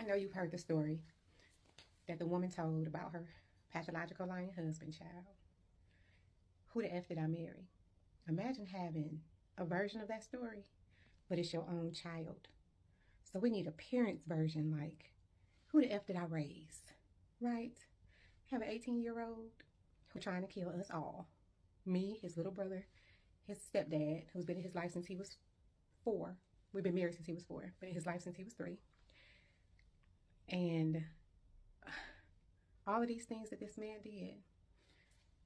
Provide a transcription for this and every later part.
know you've heard the story that the woman told about her pathological lying husband, child. Who the F did I marry? Imagine having a version of that story, but it's your own child. So we need a parent's version, like, who the F did I raise? Right? Have an 18-year-old who's trying to kill us all. Me, his little brother, his stepdad, who's been in his life since he was 4. We've been married since he was 4, but in his life since he was 3. And all of these things that this man did,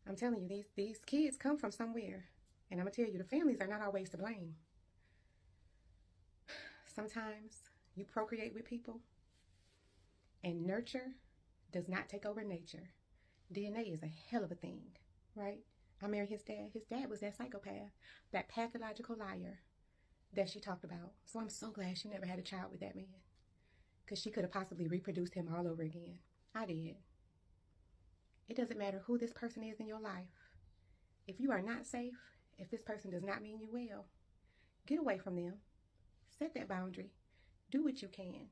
I'm telling you, these kids come from somewhere. And I'm going to tell you, the families are not always to blame. Sometimes you procreate with people and nurture does not take over nature. DNA is a hell of a thing, right? I married his dad. His dad was that psychopath, that pathological liar that she talked about. So I'm so glad she never had a child with that man, because she could have possibly reproduced him all over again. I did. It doesn't matter who this person is in your life. If you are not safe, if this person does not mean you well, get away from them. Set that boundary. Do what you can.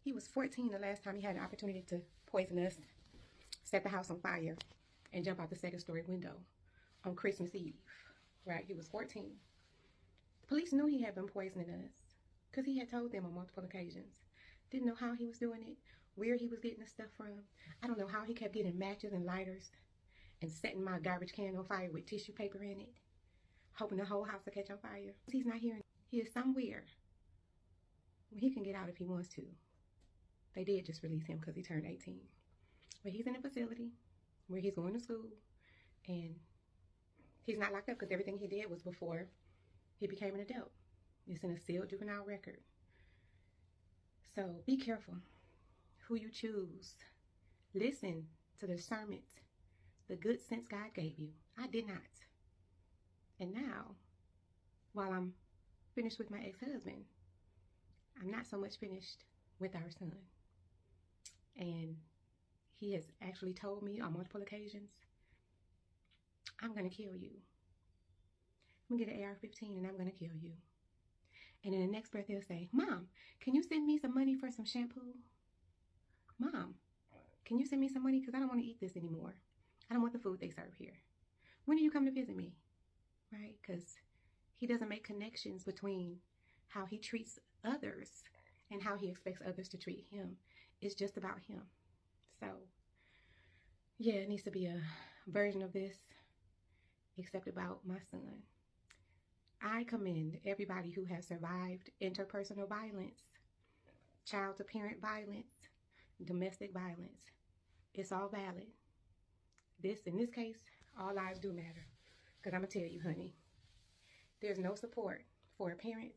He was 14 the last time he had an opportunity to poison us, set the house on fire, and jump out the second-story window on Christmas Eve. Right? He was 14. The police knew he had been poisoning us because he had told them on multiple occasions. Didn't know how he was doing it, where he was getting the stuff from. I don't know how he kept getting matches and lighters and setting my garbage can on fire with tissue paper in it, hoping the whole house will catch on fire. He's not here. He is somewhere. Well, he can get out if he wants to. They did just release him because he turned 18. But he's in a facility where he's going to school, and he's not locked up because everything he did was before he became an adult. It's in a sealed juvenile record. So be careful who you choose. Listen to the discernment, the good sense God gave you. I did not. And now, while I'm finished with my ex-husband, I'm not so much finished with our son. And he has actually told me on multiple occasions, I'm going to kill you. I'm going to get an AR-15 and I'm going to kill you. And in the next breath, he'll say, Mom, can you send me some money for some shampoo? Mom, can you send me some money? Because I don't want to eat this anymore. I don't want the food they serve here. When do you come to visit me? Right? Because he doesn't make connections between how he treats others and how he expects others to treat him. It's just about him. So, yeah, it needs to be a version of this, except about my son. I commend everybody who has survived interpersonal violence, child-to-parent violence, domestic violence. It's all valid. In this case, all lives do matter. Because I'm going to tell you, honey, there's no support for a parent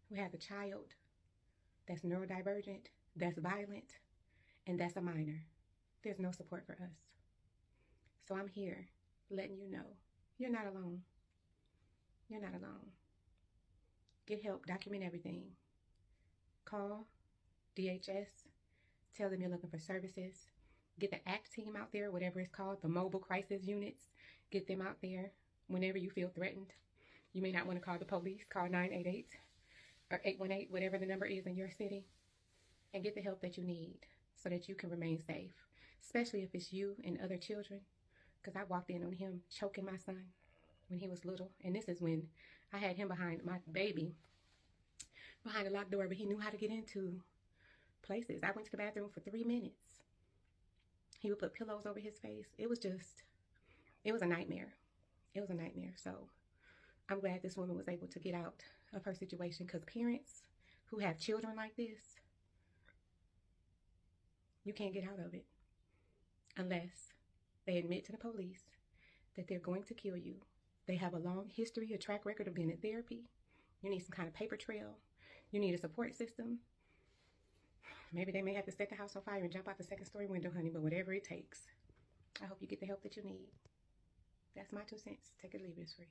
who has a child that's neurodivergent, that's violent, and that's a minor. There's no support for us. So I'm here letting you know you're not alone. You're not alone. Get help. Document everything. Call DHS. Tell them you're looking for services. Get the ACT team out there, whatever it's called, the mobile crisis units. Get them out there whenever you feel threatened. You may not want to call the police. Call 988 or 818, whatever the number is in your city, and get the help that you need so that you can remain safe, especially if it's you and other children, because I walked in on him choking my son when he was little, and this is when I had him behind my baby behind a locked door, but he knew how to get into places. I went to the bathroom for 3 minutes. He would put pillows over his face. It was a nightmare. It was a nightmare. So I'm glad this woman was able to get out of her situation, because parents who have children like this, you can't get out of it unless they admit to the police that they're going to kill you. They have a long history, a track record of being in therapy. You need some kind of paper trail. You need a support system. Maybe they may have to set the house on fire and jump out the second-story window, honey, but whatever it takes. I hope you get the help that you need. That's my 2 cents. Take it or leave it. It's free.